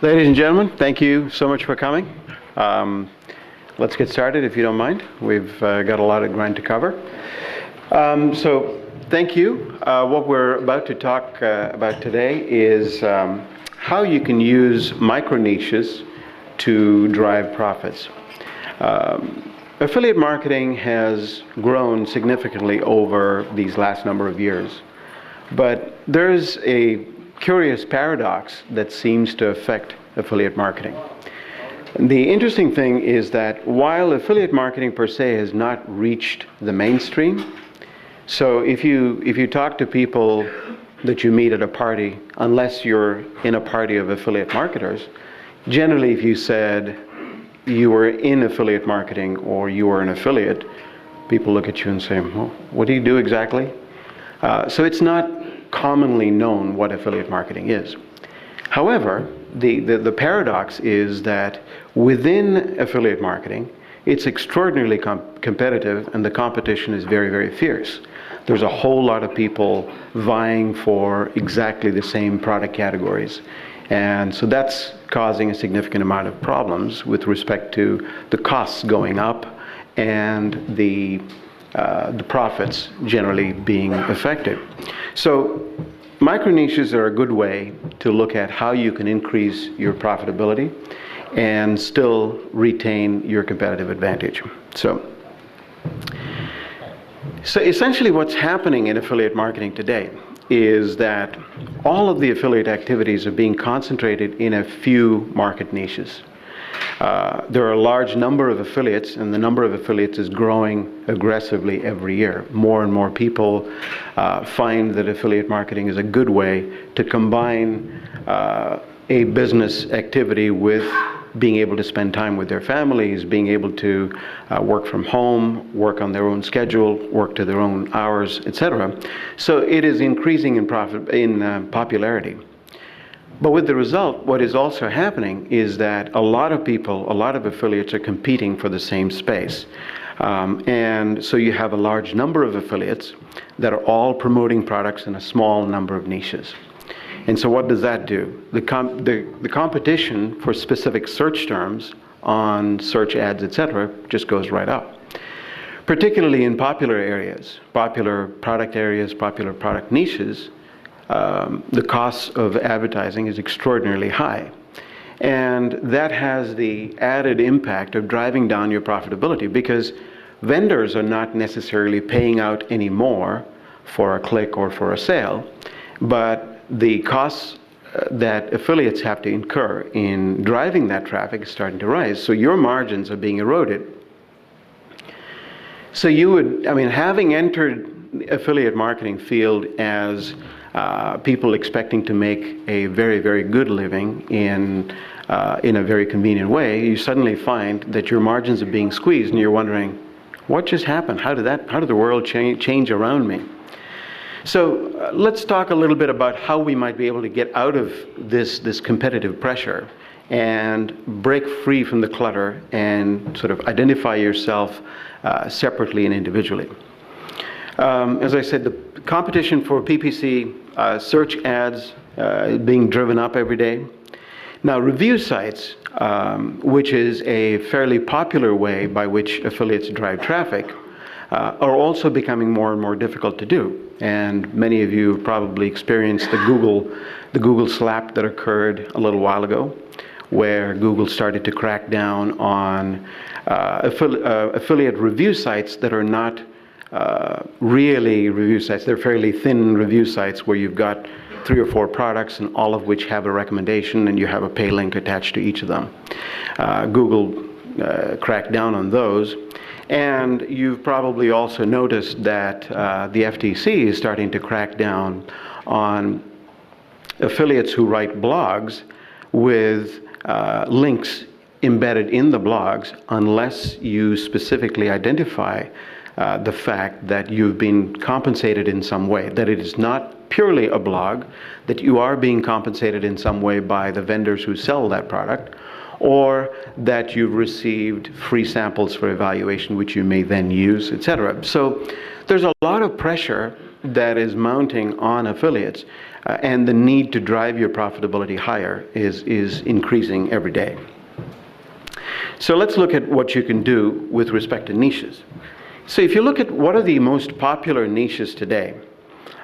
Ladies and gentlemen, thank you so much for coming. Let's get started if you don't mind. We've got a lot of ground to cover. So thank you. What we're about to talk about today is how you can use microniches to drive profits. Affiliate marketing has grown significantly over these last number of years, but there's a curious paradox that seems to affect affiliate marketing. The interesting thing is that while affiliate marketing per se has not reached the mainstream, so if you talk to people that you meet at a party, unless you're in a party of affiliate marketers, generally if you said you were in affiliate marketing or you were an affiliate, people look at you and say, well, what do you do exactly? So it's not commonly known what affiliate marketing is. However, the paradox is that within affiliate marketing, it's extraordinarily competitive and the competition is very, very fierce. There's a whole lot of people vying for exactly the same product categories. And so that's causing a significant amount of problems with respect to the costs going up and the profits generally being affected. So microniches are a good way to look at how you can increase your profitability and still retain your competitive advantage. So essentially what's happening in affiliate marketing today is that all of the affiliate activities are being concentrated in a few market niches. There are a large number of affiliates, and the number of affiliates is growing aggressively every year. More and more people find that affiliate marketing is a good way to combine a business activity with being able to spend time with their families, being able to work from home, work on their own schedule, work to their own hours, etc. So it is increasing in popularity. But with the result, what is also happening is that a lot of people, a lot of affiliates are competing for the same space. And so you have a large number of affiliates that are all promoting products in a small number of niches. And so what does that do? The competition for specific search terms on search ads, etc., just goes right up. Particularly in popular areas, popular product areas, popular product niches, the cost of advertising is extraordinarily high. And that has the added impact of driving down your profitability because vendors are not necessarily paying out any more for a click or for a sale, but the costs that affiliates have to incur in driving that traffic is starting to rise. So your margins are being eroded. So having entered the affiliate marketing field as people expecting to make a very, very good living in a very convenient way, you suddenly find that your margins are being squeezed and you're wondering, what just happened? How did the world change around me? So let's talk a little bit about how we might be able to get out of this competitive pressure and break free from the clutter and sort of identify yourself separately and individually. As I said, the competition for PPC search ads being driven up every day. Now, review sites, which is a fairly popular way by which affiliates drive traffic, are also becoming more and more difficult to do. And many of you have probably experienced the Google slap that occurred a little while ago, where Google started to crack down on affiliate review sites that are not really review sites. They're fairly thin review sites where you've got 3 or 4 products and all of which have a recommendation and you have a pay link attached to each of them. Google cracked down on those. And you've probably also noticed that the FTC is starting to crack down on affiliates who write blogs with links embedded in the blogs unless you specifically identify the fact that you've been compensated in some way, that it is not purely a blog, that you are being compensated in some way by the vendors who sell that product, or that you've received free samples for evaluation which you may then use, etc. So there's a lot of pressure that is mounting on affiliates and the need to drive your profitability higher is increasing every day. So let's look at what you can do with respect to niches. So if you look at what are the most popular niches today,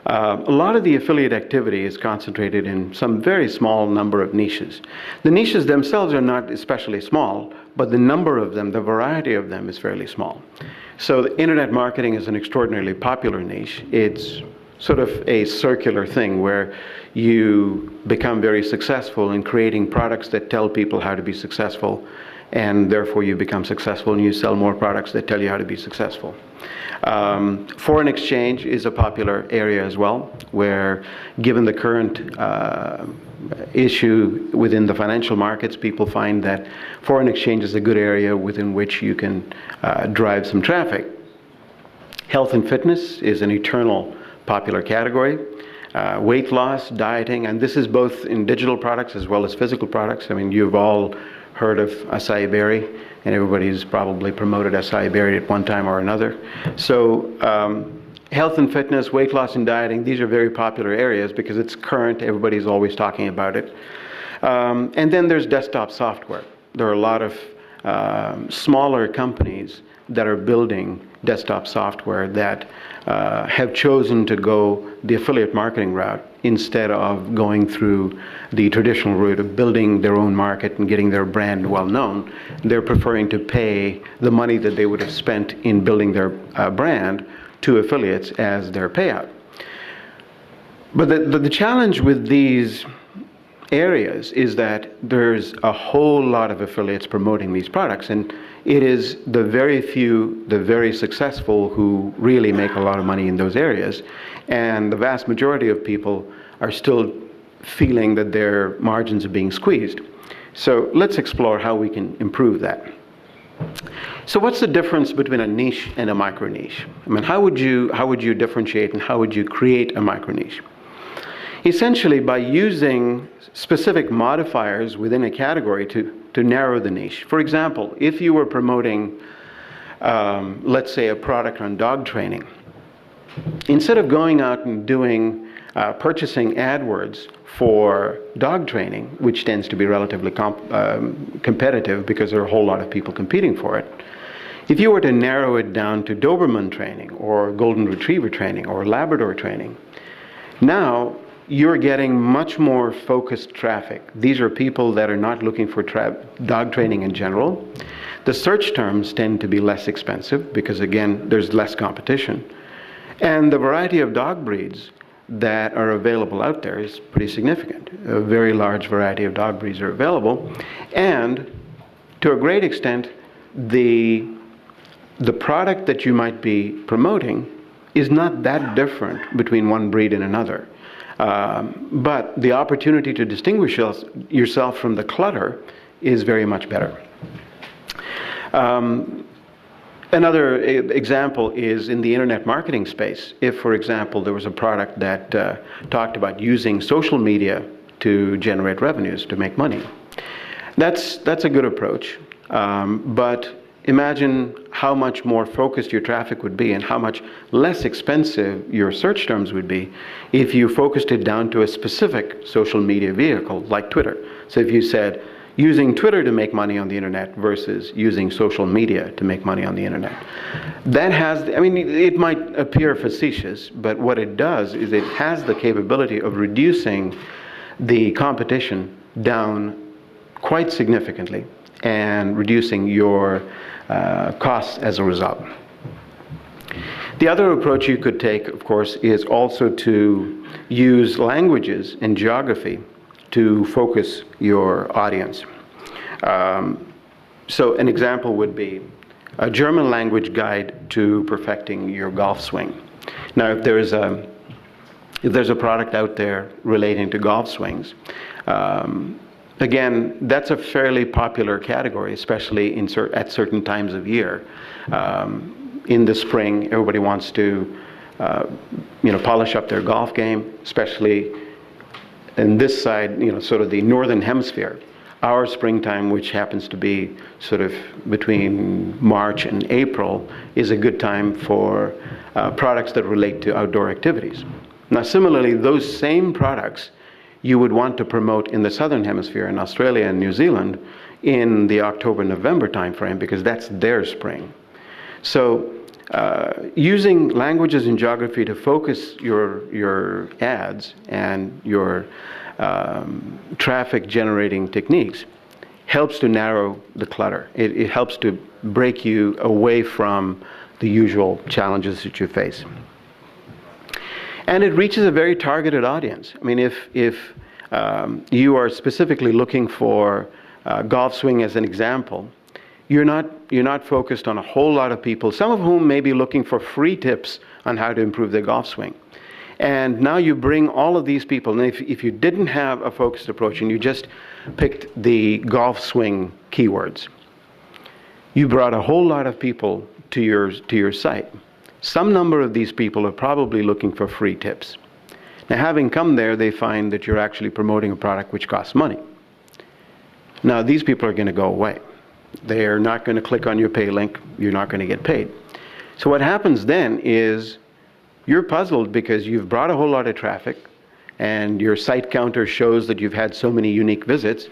a lot of the affiliate activity is concentrated in some very small number of niches. The niches themselves are not especially small, but the number of them, the variety of them, is fairly small. So the internet marketing is an extraordinarily popular niche. It's sort of a circular thing where you become very successful in creating products that tell people how to be successful, and therefore you become successful and you sell more products that tell you how to be successful. Foreign exchange is a popular area as well, where given the current issue within the financial markets, people find that foreign exchange is a good area within which you can drive some traffic. Health and fitness is an eternal popular category. Weight loss, dieting, and this is both in digital products as well as physical products. I mean, you've all heard of acai berry, and everybody's probably promoted acai berry at one time or another. So health and fitness, weight loss and dieting, these are very popular areas because it's current, everybody's always talking about it. And then there's desktop software. There are a lot of smaller companies that are building desktop software that have chosen to go the affiliate marketing route instead of going through the traditional route of building their own market and getting their brand well known. They're preferring to pay the money that they would have spent in building their brand to affiliates as their payout. But the challenge with these areas is that there's a whole lot of affiliates promoting these products, and it is the very few, the very successful who really make a lot of money in those areas, and the vast majority of people are still feeling that their margins are being squeezed. So let's explore how we can improve that. So what's the difference between a niche and a micro niche? I mean, how would you differentiate and how would you create a micro niche? Essentially by using specific modifiers within a category to narrow the niche. For example, if you were promoting, let's say, a product on dog training, instead of going out and doing purchasing AdWords for dog training, which tends to be relatively competitive because there are a whole lot of people competing for it, if you were to narrow it down to Doberman training or Golden Retriever training or Labrador training, now you're getting much more focused traffic. These are people that are not looking for dog training in general. The search terms tend to be less expensive because, again, there's less competition. And the variety of dog breeds that are available out there is pretty significant. A very large variety of dog breeds are available. And to a great extent, the product that you might be promoting is not that different between one breed and another. But the opportunity to distinguish yourself from the clutter is very much better. Another example is in the internet marketing space. If, for example, there was a product that talked about using social media to generate revenues, to make money, that's a good approach. But imagine how much more focused your traffic would be and how much less expensive your search terms would be if you focused it down to a specific social media vehicle like Twitter. So if you said, using Twitter to make money on the internet versus using social media to make money on the internet. That has, I mean, it might appear facetious, but what it does is it has the capability of reducing the competition down quite significantly and reducing your costs as a result. The other approach you could take, of course, is also to use languages and geography to focus your audience. So an example would be a German language guide to perfecting your golf swing. Now, if there's a product out there relating to golf swings, again, that's a fairly popular category, especially at certain times of year. In the spring, everybody wants to, polish up their golf game, especially in this side, sort of the northern hemisphere. Our springtime, which happens to be sort of between March and April, is a good time for products that relate to outdoor activities. Now, similarly, those same products you would want to promote in the Southern Hemisphere, in Australia and New Zealand, in the October-November timeframe, because that's their spring. So using languages and geography to focus your ads and your traffic generating techniques helps to narrow the clutter. It helps to break you away from the usual challenges that you face. And it reaches a very targeted audience. I mean, if you are specifically looking for golf swing as an example, you're not focused on a whole lot of people, some of whom may be looking for free tips on how to improve their golf swing. And now you bring all of these people, and if you didn't have a focused approach and you just picked the golf swing keywords, you brought a whole lot of people to your site. Some number of these people are probably looking for free tips. Now, having come there, they find that you're actually promoting a product which costs money. Now, these people are going to go away. They are not going to click on your pay link. You're not going to get paid. So what happens then is you're puzzled because you've brought a whole lot of traffic and your site counter shows that you've had so many unique visits,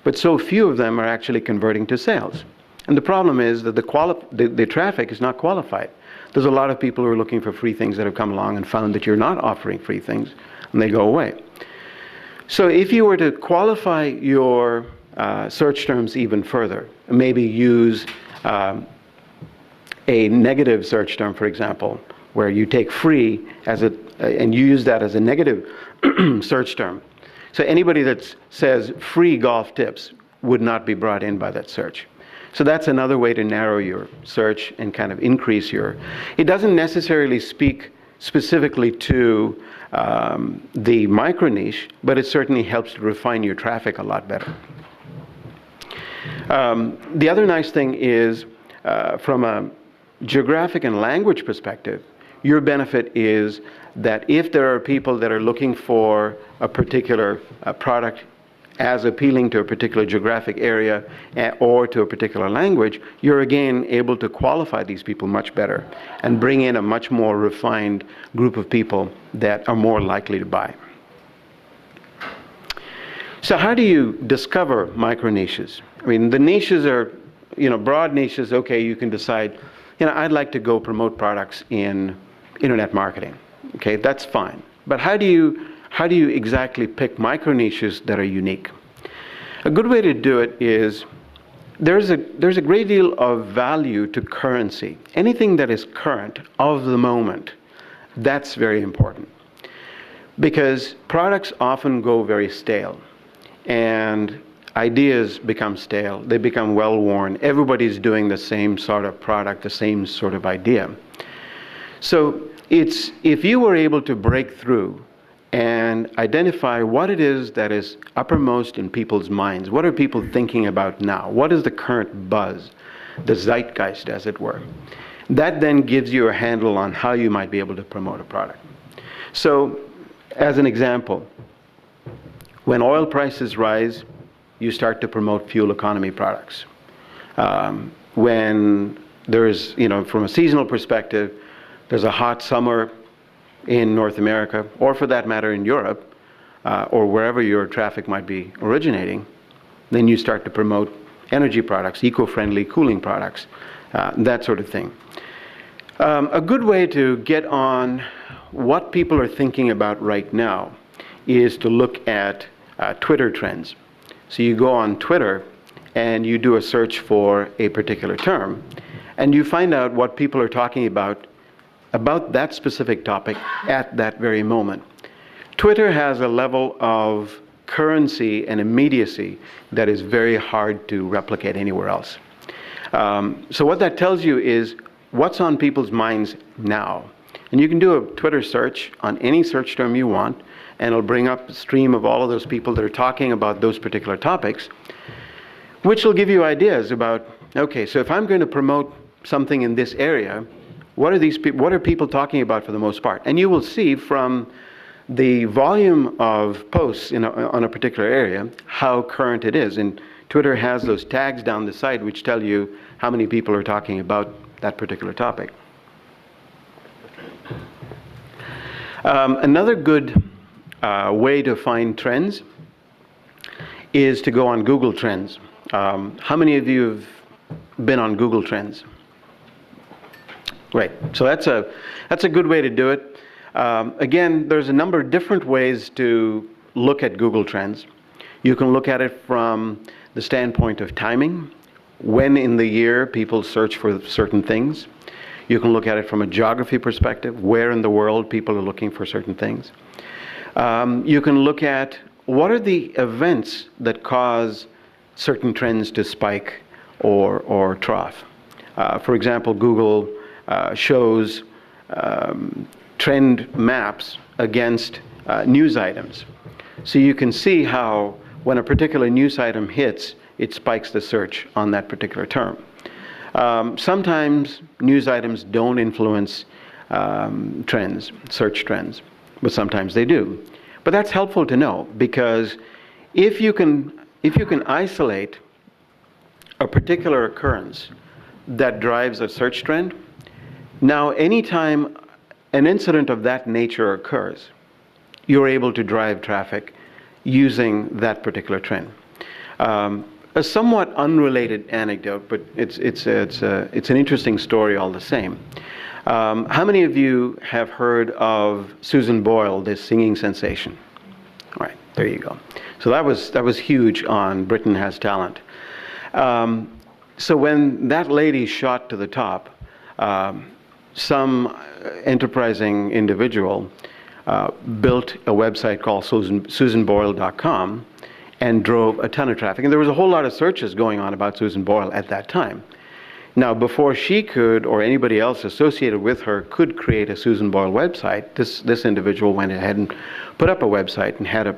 but so few of them are actually converting to sales. And the problem is that the traffic is not qualified. There's a lot of people who are looking for free things that have come along and found that you're not offering free things, and they go away. So if you were to qualify your search terms even further, maybe use a negative search term, for example, where you take free and you use that as a negative search term. So anybody that says free golf tips would not be brought in by that search. So that's another way to narrow your search and kind of increase it doesn't necessarily speak specifically to the micro niche, but it certainly helps to refine your traffic a lot better. The other nice thing is, from a geographic and language perspective, your benefit is that if there are people that are looking for a particular product as appealing to a particular geographic area or to a particular language, you're again able to qualify these people much better and bring in a much more refined group of people that are more likely to buy. So how do you discover micro niches? I mean, the niches are, broad niches. Okay, you can decide, I'd like to go promote products in internet marketing. Okay, that's fine. But how do you exactly pick micro niches that are unique? A good way to do it is there's a great deal of value to currency. Anything that is current, of the moment, that's very important. Because products often go very stale. And ideas become stale. They become well-worn. Everybody's doing the same sort of product, the same sort of idea. So if you were able to break through and identify what it is that is uppermost in people's minds, what are people thinking about now? What is the current buzz, the zeitgeist, as it were? That then gives you a handle on how you might be able to promote a product. So, as an example, when oil prices rise, you start to promote fuel economy products. When there's, from a seasonal perspective, there's a hot summer in North America, or for that matter in Europe, or wherever your traffic might be originating, then you start to promote energy products, eco-friendly cooling products, that sort of thing. A good way to get on what people are thinking about right now is to look at Twitter trends. So you go on Twitter and you do a search for a particular term, and you find out what people are talking about that specific topic at that very moment. Twitter has a level of currency and immediacy that is very hard to replicate anywhere else. So what that tells you is what's on people's minds now. And you can do a Twitter search on any search term you want, and it'll bring up a stream of all of those people that are talking about those particular topics, which will give you ideas about, okay, so if I'm going to promote something in this area, what are people talking about for the most part? And you will see from the volume of posts on a particular area how current it is. And Twitter has those tags down the side which tell you how many people are talking about that particular topic. Another good way to find trends is to go on Google Trends. How many of you have been on Google Trends? Right. So that's a good way to do it. Again, there's a number of different ways to look at Google Trends. You can look at it from the standpoint of timing, when in the year people search for certain things. You can look at it from a geography perspective, where in the world people are looking for certain things. You can look at what are the events that cause certain trends to spike or trough. For example, Google shows trend maps against news items. So you can see how when a particular news item hits, it spikes the search on that particular term. Sometimes news items don't influence trends, search trends, but sometimes they do. But that's helpful to know, because if you can isolate a particular occurrence that drives a search trend, now anytime an incident of that nature occurs, you're able to drive traffic using that particular trend. A somewhat unrelated anecdote, but it's an interesting story all the same. How many of you have heard of Susan Boyle, this singing sensation? All right, there you go. So that was huge on Britain Has Talent. So when that lady shot to the top, some enterprising individual built a website called SusanBoyle.com and drove a ton of traffic. And there was a whole lot of searches going on about Susan Boyle at that time. Now, before she could, or anybody else associated with her, could create a Susan Boyle website, this individual went ahead and put up a website and had a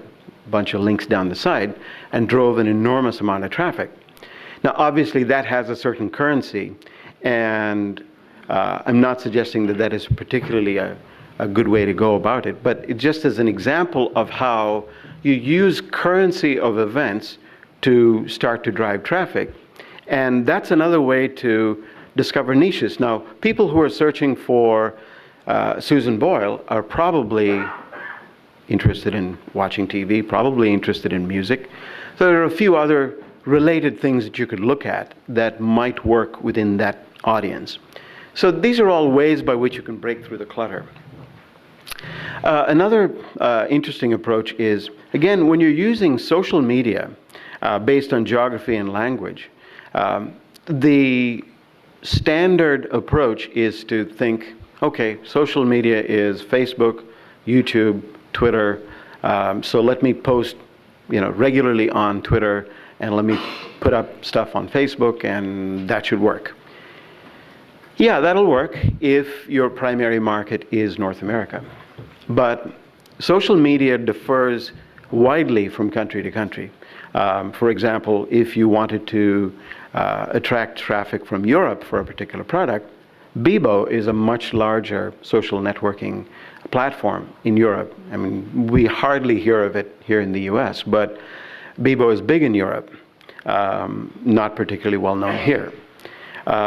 bunch of links down the side and drove an enormous amount of traffic. Now, obviously, that has a certain currency, and I'm not suggesting that that is particularly a good way to go about it, but it just as an example of how you use currency of events to start to drive traffic. And that's another way to discover niches. Now, people who are searching for Susan Boyle are probably interested in watching TV, probably interested in music. So there are a few other related things that you could look at that might work within that audience. So these are all ways by which you can break through the clutter. Another interesting approach is, again, when you're using social media based on geography and language, the standard approach is to think, okay, social media is Facebook, YouTube, Twitter, so let me post regularly on Twitter, and let me put up stuff on Facebook, and that should work. Yeah, that'll work if your primary market is North America. But social media differs widely from country to country. For example, if you wanted to attract traffic from Europe for a particular product, Bebo is a much larger social networking platform in Europe. I mean, we hardly hear of it here in the US, but Bebo is big in Europe, not particularly well known here.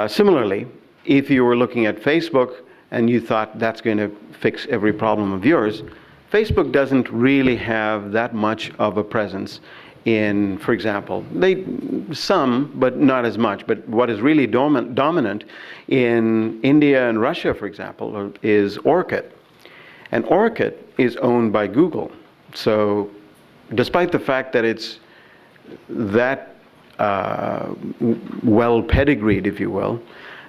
Similarly, if you were looking at Facebook and you thought that's going to fix every problem of yours, Facebook doesn't really have that much of a presence in, for example, some, but not as much. But what is really dominant in India and Russia, for example, is Orkut. And Orkut is owned by Google. So despite the fact that it's that well pedigreed, if you will,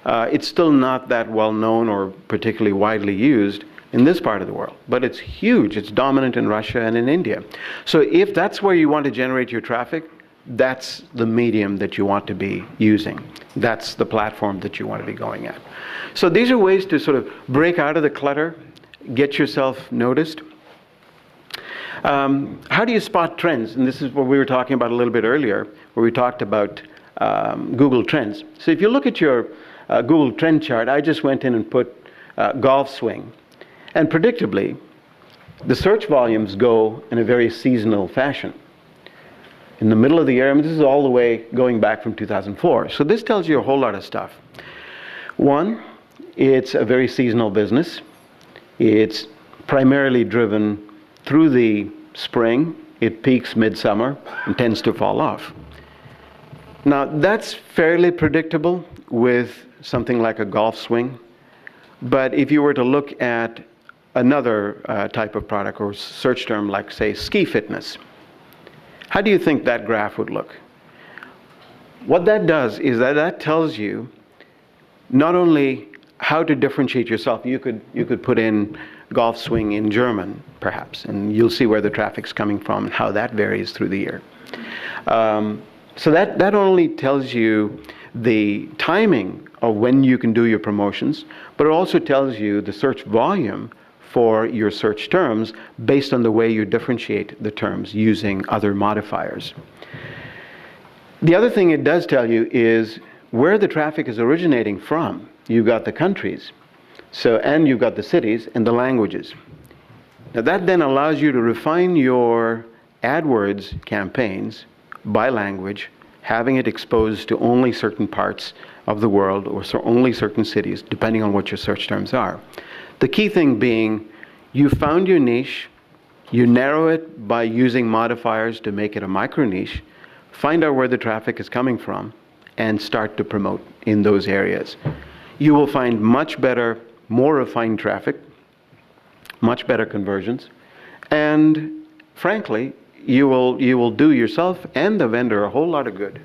it's still not that well known or particularly widely used in this part of the world. But it's huge. It's dominant in Russia and in India. So if that's where you want to generate your traffic, that's the medium that you want to be using. That's the platform that you want to be going at. So these are ways to sort of break out of the clutter, get yourself noticed. How do you spot trends? And this is what we were talking about a little bit earlier, where we talked about Google Trends. So if you look at your Google Trend chart, I just went in and put golf swing. And predictably, the search volumes go in a very seasonal fashion. In the middle of the year, I mean, this is all the way going back from 2004. So this tells you a whole lot of stuff. One, it's a very seasonal business. It's primarily driven through the spring. It peaks midsummer and tends to fall off. Now, that's fairly predictable with something like a golf swing. But if you were to look at another type of product or search term like, say, ski fitness, how do you think that graph would look? What that does is that tells you not only how to differentiate yourself. You could put in golf swing in German, perhaps, and you'll see where the traffic's coming from and how that varies through the year. So that not only tells you the timing of when you can do your promotions, but it also tells you the search volume for your search terms based on the way you differentiate the terms using other modifiers. The other thing it does tell you is where the traffic is originating from. You've got the countries, and you've got the cities and the languages. Now that then allows you to refine your AdWords campaigns by language, having it exposed to only certain parts of the world or only certain cities, depending on what your search terms are. The key thing being, you found your niche, you narrow it by using modifiers to make it a micro niche, find out where the traffic is coming from, and start to promote in those areas. You will find much better, more refined traffic, much better conversions, and frankly, you will do yourself and the vendor a whole lot of good.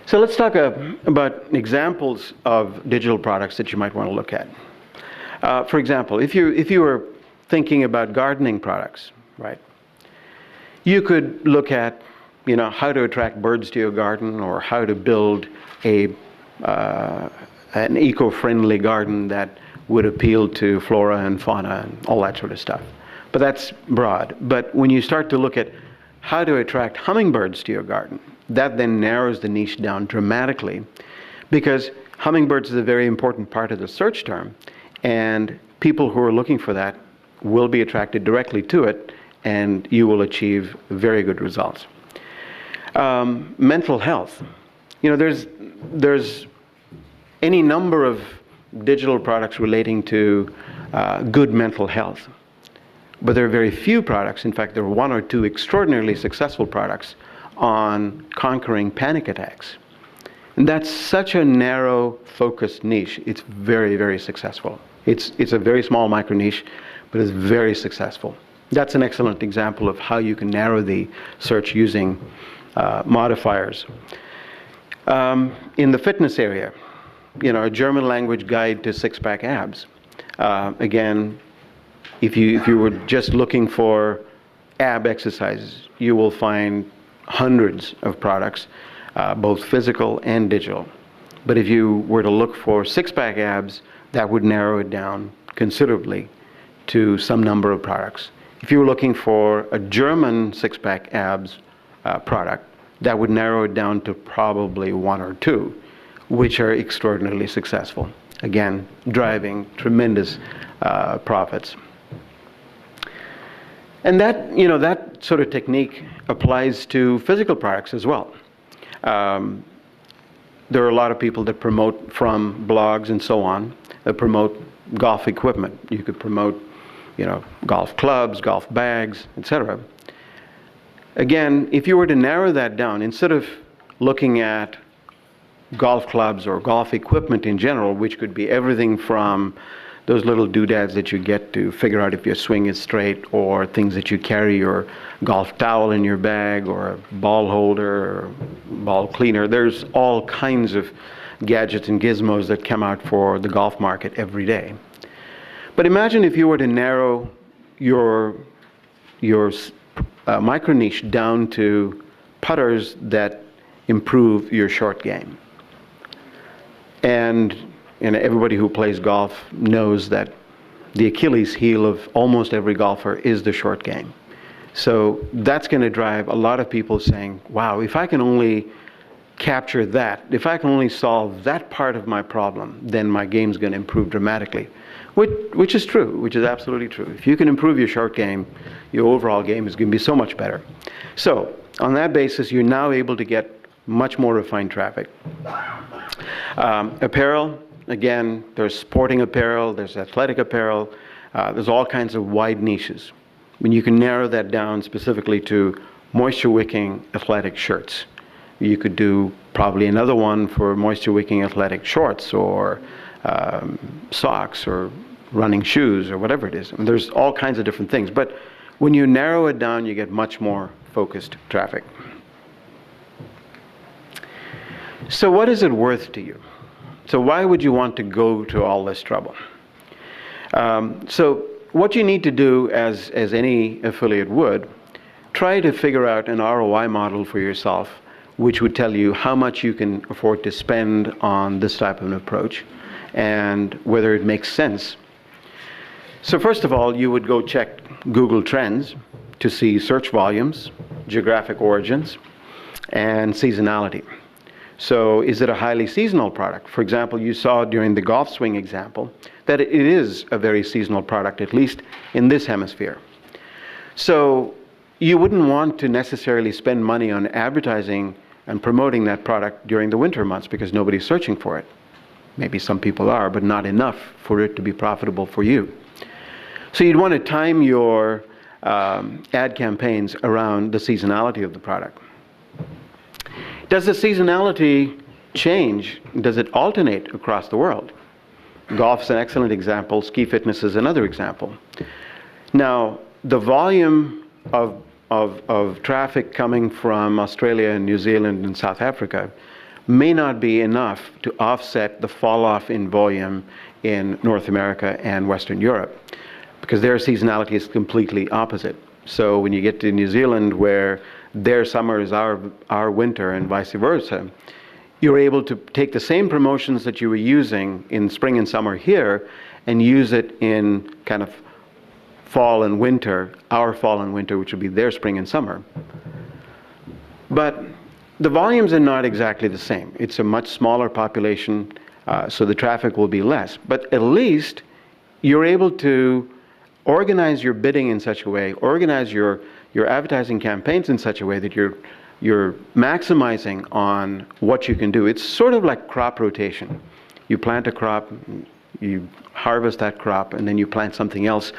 So let's talk about examples of digital products that you might want to look at. For example, if you were thinking about gardening products, right? You could look at, how to attract birds to your garden, or how to build an eco-friendly garden that would appeal to flora and fauna and all that sort of stuff. But that's broad. But when you start to look at how to attract hummingbirds to your garden, that then narrows the niche down dramatically, because hummingbirds is a very important part of the search term, and people who are looking for that will be attracted directly to it, and you will achieve very good results. Mental health. There's any number of digital products relating to good mental health. But there are very few products, in fact there are one or two extraordinarily successful products on conquering panic attacks. And that's such a narrow, focused niche. It's very, very successful. It's a very small micro niche, but it's very successful. That's an excellent example of how you can narrow the search using modifiers. In the fitness area, a German language guide to six-pack abs. Again, if you were just looking for ab exercises, you will find hundreds of products, both physical and digital. But if you were to look for six-pack abs, that would narrow it down considerably to some number of products. If you were looking for a German six-pack abs product, that would narrow it down to probably one or two, which are extraordinarily successful. Again, driving tremendous profits. And that sort of technique applies to physical products as well. There are a lot of people that promote from blogs and so on, that promote golf equipment. You could promote, golf clubs, golf bags, etc. Again, if you were to narrow that down, instead of looking at golf clubs or golf equipment in general, which could be everything from those little doodads that you get to figure out if your swing is straight, or things that you carry your golf towel in your bag, or a ball holder, or ball cleaner. There's all kinds of gadgets and gizmos that come out for the golf market every day. But imagine if you were to narrow your micro niche down to putters that improve your short game. And everybody who plays golf knows that the Achilles heel of almost every golfer is the short game. So that's going to drive a lot of people saying, wow, if I can only capture that, if I can only solve that part of my problem, then my game's going to improve dramatically. Which is true, which is absolutely true. If you can improve your short game, your overall game is going to be so much better. So on that basis, you're now able to get much more refined traffic. Apparel, again, there's sporting apparel, there's athletic apparel, there's all kinds of wide niches. When you can narrow that down specifically to moisture-wicking athletic shirts. You could do probably another one for moisture-wicking athletic shorts or socks or running shoes or whatever it is. I mean, there's all kinds of different things. But when you narrow it down, you get much more focused traffic. So what is it worth to you? So why would you want to go to all this trouble? So what you need to do, as any affiliate would, try to figure out an ROI model for yourself, which would tell you how much you can afford to spend on this type of an approach and whether it makes sense. So first of all, you would go check Google Trends to see search volumes, geographic origins, and seasonality. So is it a highly seasonal product? For example, you saw during the golf swing example that it is a very seasonal product, at least in this hemisphere. So you wouldn't want to necessarily spend money on advertising and promoting that product during the winter months because nobody's searching for it. Maybe some people are, but not enough for it to be profitable for you. So you'd want to time your ad campaigns around the seasonality of the product. Does the seasonality change? Does it alternate across the world? Golf's an excellent example. Ski fitness is another example. Now, the volume of traffic coming from Australia and New Zealand and South Africa may not be enough to offset the fall off in volume in North America and Western Europe, because their seasonality is completely opposite. So when you get to New Zealand, where their summer is our winter and vice versa, you're able to take the same promotions that you were using in spring and summer here and use it in kind of fall and winter, our fall and winter, which would be their spring and summer. But the volumes are not exactly the same. It's a much smaller population, so the traffic will be less. But at least you're able to organize your bidding in such a way, organize your advertising campaigns in such a way that you're maximizing on what you can do. It's sort of like crop rotation. You plant a crop, you harvest that crop, and then you plant something else.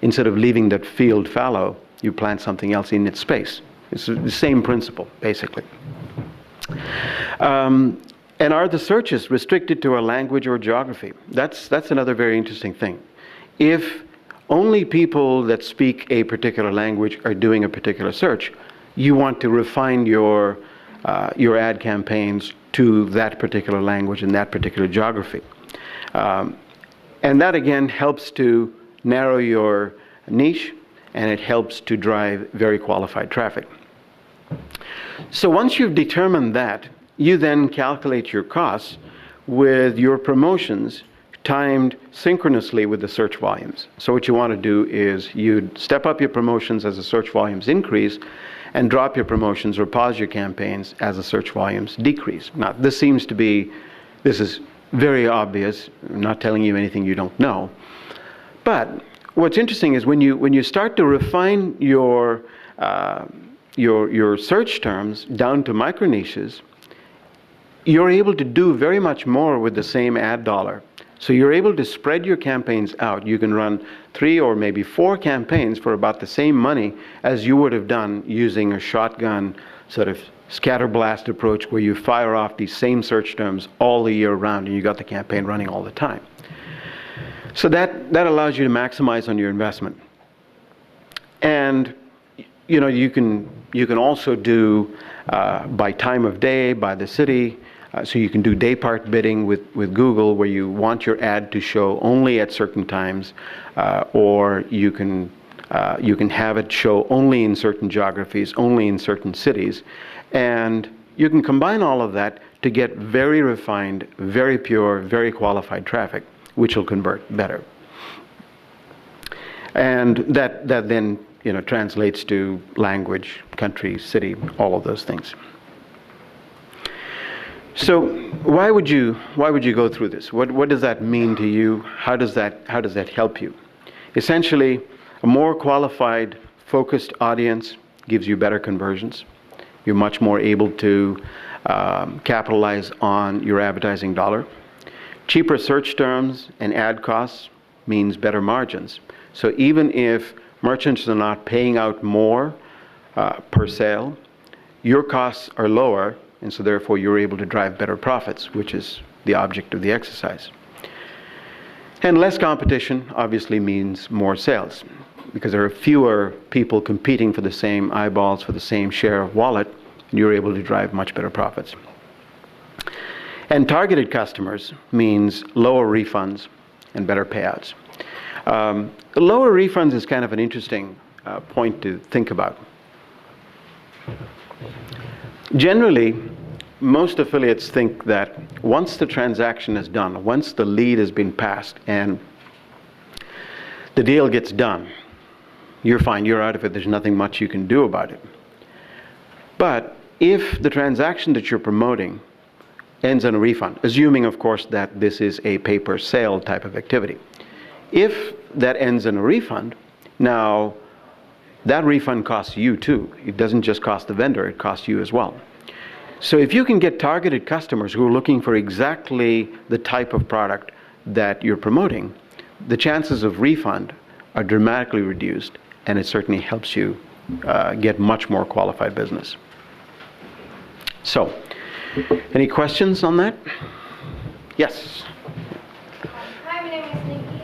Instead of leaving that field fallow, you plant something else in its space. It's the same principle, basically. And are the searches restricted to a language or geography? That's another very interesting thing. If only people that speak a particular language are doing a particular search, you want to refine your ad campaigns to that particular language and that particular geography. And that, again, helps to narrow your niche, and it helps to drive very qualified traffic. So once you've determined that, you then calculate your costs with your promotions timed synchronously with the search volumes. So what you want to do is you'd step up your promotions as the search volumes increase and drop your promotions or pause your campaigns as the search volumes decrease. Now, this is very obvious. I'm not telling you anything you don't know. But what's interesting is when you start to refine your search terms down to micro niches, you're able to do very much more with the same ad dollar. So you're able to spread your campaigns out. You can run 3 or maybe 4 campaigns for about the same money as you would have done using a shotgun sort of scatterblast approach where you fire off these same search terms all the year round and you got the campaign running all the time. So that allows you to maximize on your investment. And you can also do by time of day, by the city. So you can do day part bidding with Google, where you want your ad to show only at certain times, or you can have it show only in certain geographies, only in certain cities, and you can combine all of that to get very refined, very pure, very qualified traffic, which will convert better. And that then translates to language, country, city, all of those things. So why would you go through this? What does that mean to you? How does that help you? Essentially, a more qualified, focused audience gives you better conversions. You're much more able to capitalize on your advertising dollar. Cheaper search terms and ad costs means better margins. So even if merchants are not paying out more per sale, your costs are lower, and so therefore you're able to drive better profits, which is the object of the exercise. And less competition obviously means more sales, because there are fewer people competing for the same eyeballs, for the same share of wallet, and you're able to drive much better profits. And targeted customers means lower refunds and better payouts. Lower refunds is kind of an interesting point to think about. Generally, most affiliates think that once the transaction is done, once the lead has been passed and the deal gets done, you're fine, you're out of it, there's nothing much you can do about it. But if the transaction that you're promoting ends in a refund, assuming of course that this is a pay-per sale type of activity, if that ends in a refund, now that refund costs you too. It doesn't just cost the vendor, it costs you as well. So if you can get targeted customers who are looking for exactly the type of product that you're promoting, the chances of refund are dramatically reduced, and it certainly helps you get much more qualified business. So, any questions on that? Yes? Hi, my name is Nikki.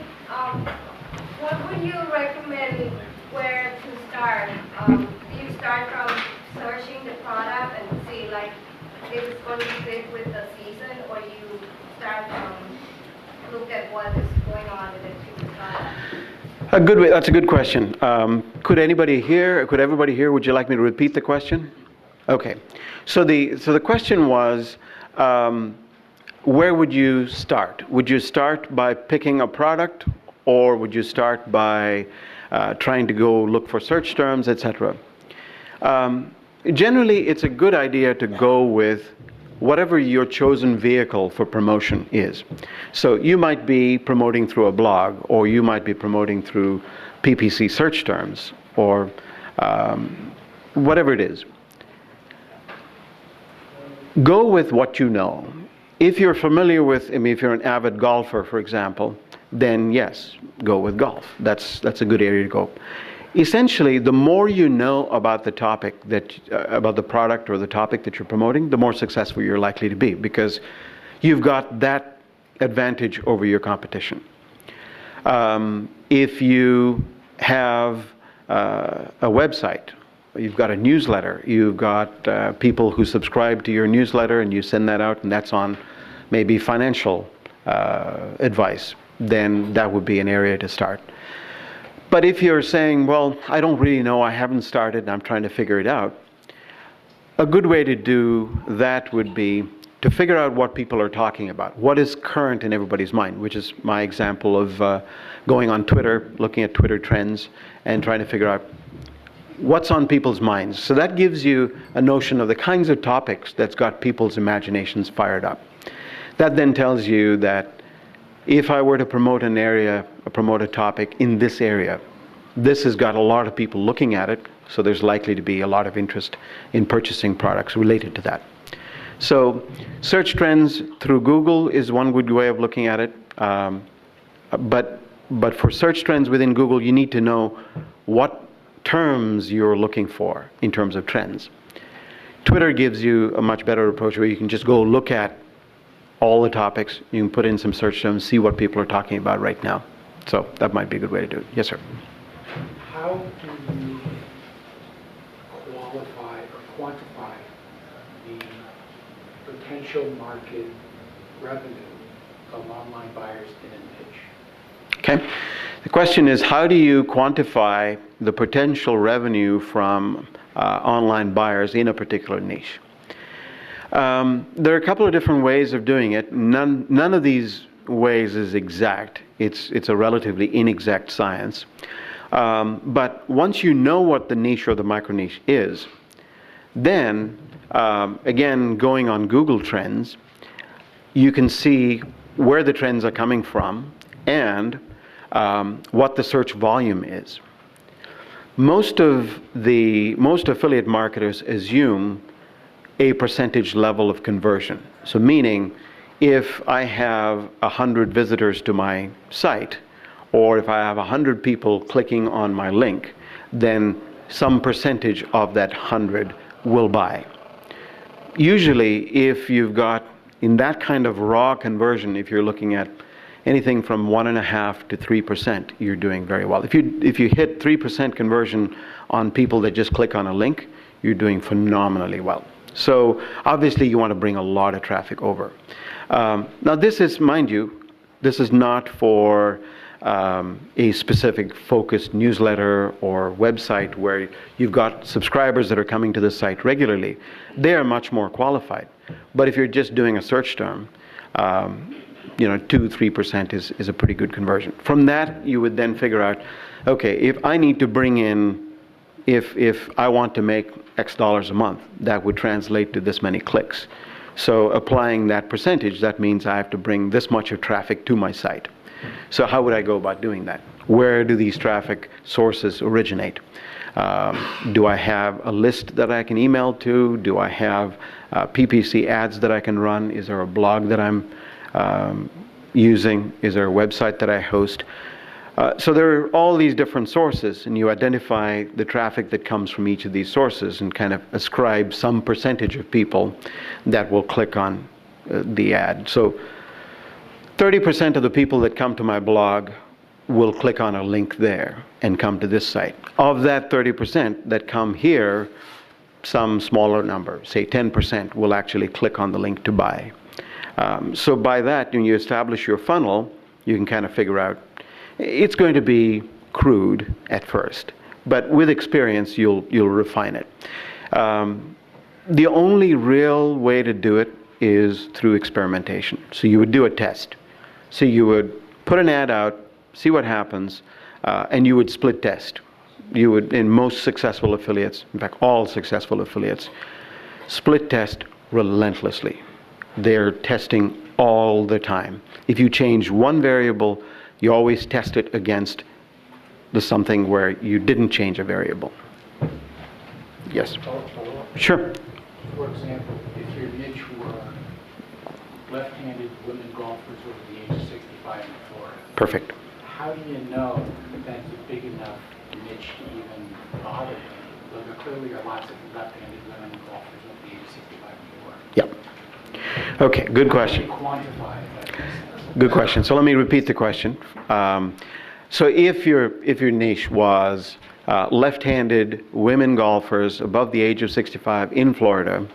What would you recommend where to start? Do you start from searching the product and see like if it's going to fit with the season, or you start from look at what is going on with the product? That's a good question. Could everybody here, would you like me to repeat the question? Okay. So the question was, where would you start? Would you start by picking a product, or would you start by trying to go look for search terms, etc.? Generally, it's a good idea to go with whatever your chosen vehicle for promotion is. So you might be promoting through a blog, or you might be promoting through PPC search terms, or whatever it is. Go with what you know. If you're familiar with, if you're an avid golfer, for example, then yes, go with golf. That's a good area to go. Essentially, the more you know about the topic about the product or the topic that you're promoting, the more successful you're likely to be, because you've got that advantage over your competition. If you have a website, you've got a newsletter, you've got people who subscribe to your newsletter, and you send that out, and that's on maybe financial advice, then that would be an area to start. But if you're saying, well, I don't really know, I haven't started, and I'm trying to figure it out, a good way to do that would be to figure out what people are talking about, what is current in everybody's mind, which is my example of going on Twitter, looking at Twitter trends, and trying to figure out what's on people's minds. So that gives you a notion of the kinds of topics that's got people's imaginations fired up. That then tells you that if I were to promote an area, promote a topic in this area, this has got a lot of people looking at it, so there's likely to be a lot of interest in purchasing products related to that. So search trends through Google is one good way of looking at it. But for search trends within Google, you need to know what terms you're looking for in terms of trends. Twitter gives you a much better approach where you can just go look at all the topics. You can put in some search terms, see what people are talking about right now. So that might be a good way to do it. Yes, sir. How do you qualify or quantify the potential market revenue of online buyers in a niche? Okay. The question is, how do you quantify the potential revenue from online buyers in a particular niche? There are a couple of different ways of doing it. None of these ways is exact. It's a relatively inexact science. But once you know what the niche or the micro niche is, then again, going on Google Trends, you can see where the trends are coming from and what the search volume is. Most affiliate marketers assume a percentage level of conversion. So meaning, if I have 100 visitors to my site, or if I have 100 people clicking on my link, then some percentage of that 100 will buy. Usually, if you've got, in that kind of raw conversion, if you're looking at anything from 1.5% to 3%, you're doing very well. If you hit 3% conversion on people that just click on a link, you're doing phenomenally well. So obviously you want to bring a lot of traffic over. Now this is, mind you, this is not for a specific focused newsletter or website where you've got subscribers that are coming to the site regularly. They are much more qualified. But if you're just doing a search term, 2-3% is a pretty good conversion. From that, you would then figure out, okay, if I need to bring in, if I want to make X dollars a month, that would translate to this many clicks. So applying that percentage, that means I have to bring this much of traffic to my site. So how would I go about doing that? Where do these traffic sources originate? Do I have a list that I can email to? Do I have PPC ads that I can run? Is there a blog that I'm using? Is there a website that I host? So there are all these different sources, and you identify the traffic that comes from each of these sources and kind of ascribe some percentage of people that will click on the ad. So 30% of the people that come to my blog will click on a link there and come to this site. Of that 30% that come here, some smaller number, say 10%, will actually click on the link to buy. So by that, when you establish your funnel, you can kind of figure out, it's going to be crude at first, but with experience, you'll refine it. The only real way to do it is through experimentation. So you would do a test. So you would put an ad out, see what happens, and you would split test. You would, in most successful affiliates, in fact, all successful affiliates, split test relentlessly. They're testing all the time. If you change one variable, you always test it against the something where you didn't change a variable. Yes? Sure. For example, if your niche were left-handed women golfers over the age of 65 in Florida. Perfect. How do you know that that's a big enough niche to even bother? Well, there clearly are lots of left-handed women golfers over the age of 65 in Florida. Yep. Okay, good question. How do you quantify that? Good question. So let me repeat the question. So if your niche was left-handed women golfers above the age of 65 in Florida,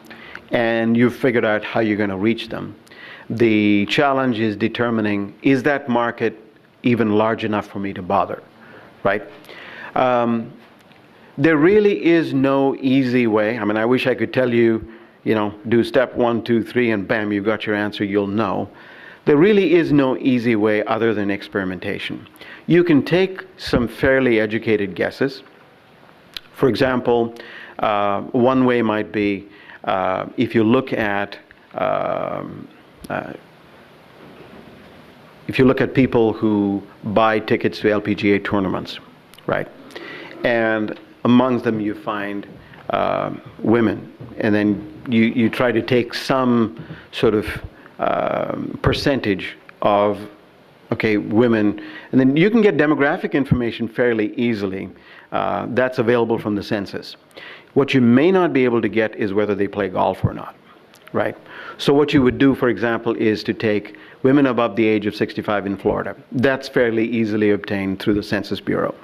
and you've figured out how you're going to reach them, the challenge is determining, is that market even large enough for me to bother, right? There really is no easy way. I mean, I wish I could tell you, do step 1, 2, 3, and bam, you've got your answer, you'll know. There really is no easy way other than experimentation. You can take some fairly educated guesses. For example, one way might be if you look at people who buy tickets to LPGA tournaments, right? And amongst them you find women, and then you try to take some sort of percentage of women, and then you can get demographic information fairly easily. That's available from the census. What you may not be able to get is whether they play golf or not, right? So what you would do, for example, is to take women above the age of 65 in Florida. That's fairly easily obtained through the Census Bureau.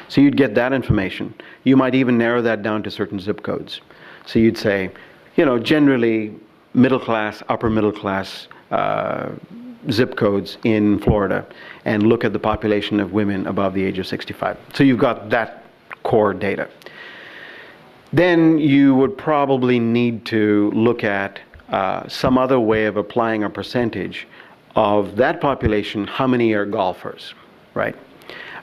So you'd get that information. You might even narrow that down to certain zip codes. So you'd say, generally middle class, upper middle class zip codes in Florida, and look at the population of women above the age of 65. So you've got that core data. Then you would probably need to look at some other way of applying a percentage of that population. How many are golfers, right?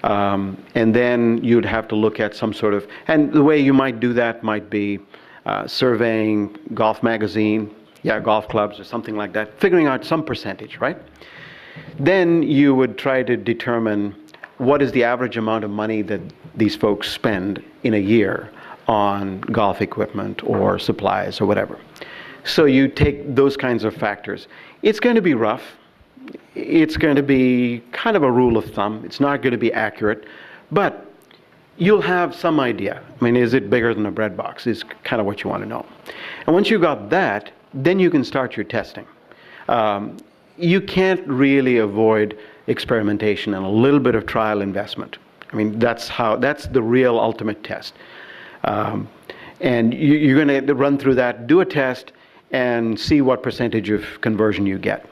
And then you'd have to look at some sort of, and the way you might do that might be surveying Golf Magazine, golf clubs or something like that, figuring out some percentage, right? Then you would try to determine what is the average amount of money that these folks spend in a year on golf equipment or supplies or whatever. So you take those kinds of factors. It's going to be rough. It's going to be kind of a rule of thumb. It's not going to be accurate, but you'll have some idea. I mean, is it bigger than a bread box is kind of what you want to know. And once you got that, then you can start your testing. You can't really avoid experimentation and a little bit of trial investment. I mean, that's the real ultimate test. And you're going to run through that, do a test, and see what percentage of conversion you get.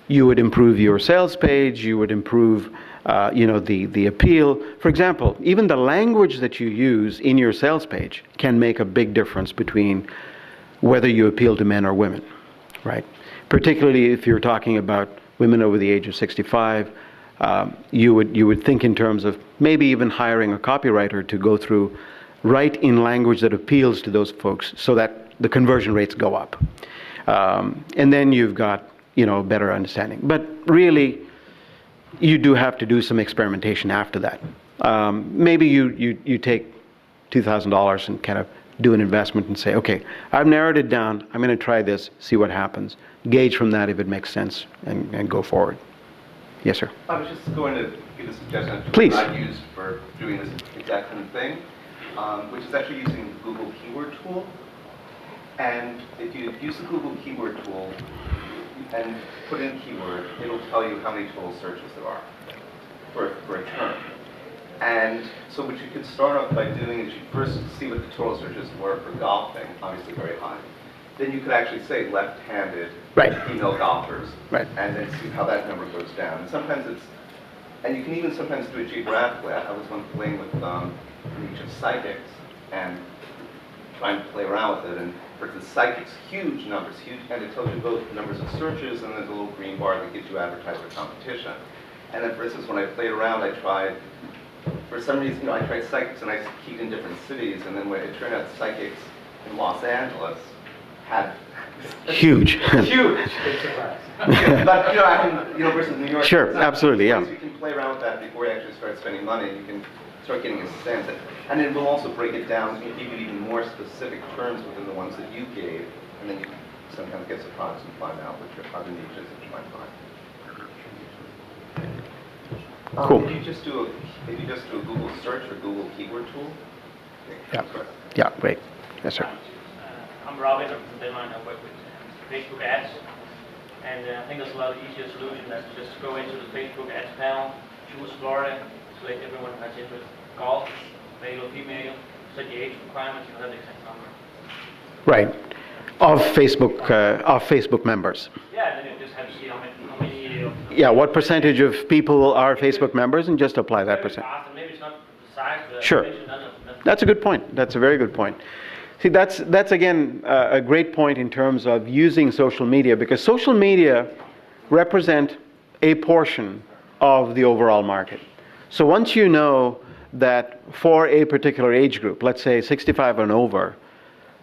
You would improve your sales page. You would improve, the appeal. For example, even the language that you use in your sales page can make a big difference between whether you appeal to men or women, right? Particularly if you're talking about women over the age of 65, you would think in terms of maybe even hiring a copywriter to go through, write in language that appeals to those folks so that the conversion rates go up. And then you've got, better understanding. But really, you do have to do some experimentation after that. Maybe you take $2,000 and kind of do an investment and say, okay, I've narrowed it down. I'm going to try this, see what happens. Gauge from that if it makes sense, and go forward. Yes, sir. I was just going to give a suggestion of Please. what I use for doing this exact kind of thing, which is actually using the Google Keyword Tool. And if you use the Google Keyword Tool and put in keyword, it'll tell you how many total searches there are for a term. And so what you could start off by doing is you first see what the total searches were for golfing, obviously very high. Then you could actually say left-handed female golfers, and then see how that number goes down. And sometimes and you can even sometimes do it geographically. I was once playing with each of psychics and trying to play around with it. And for the psychics, huge numbers, and it tells you both numbers of searches, and there's a little green bar that gives you advertiser competition. And then, for instance, when I played around, I tried, for some reason, I tried psychics and I keyed in different cities, and then when it turned out psychics in Los Angeles had huge. Huge. But versus New York. Sure, absolutely, yeah. You can play around with that before you actually start spending money. You can start getting a sense, and it will also break it down and give you even more specific terms within the ones that you gave, and then you can sometimes get surprised and find out which are other niches that you might find. Cool. If you just do a Google search or Google keyword tool. Yeah, great. Yes, sir. I'm Robin, I'm from Denmark. I work with Facebook ads, and I think there's a lot easier solution than to just go into the Facebook ads panel, choose Florida, select everyone who has interest, golf, male or female, set the age requirements, you have the exact number. Right. Of Facebook members. Yeah, and then you just have to see how many yeah, what percentage of people are Facebook members, and just apply that percent. Maybe it's not the size, but sure. That's a good point. That's a very good point. See, that's again a great point in terms of using social media, because social media represent a portion of the overall market. So once you know that for a particular age group, let's say 65 and over,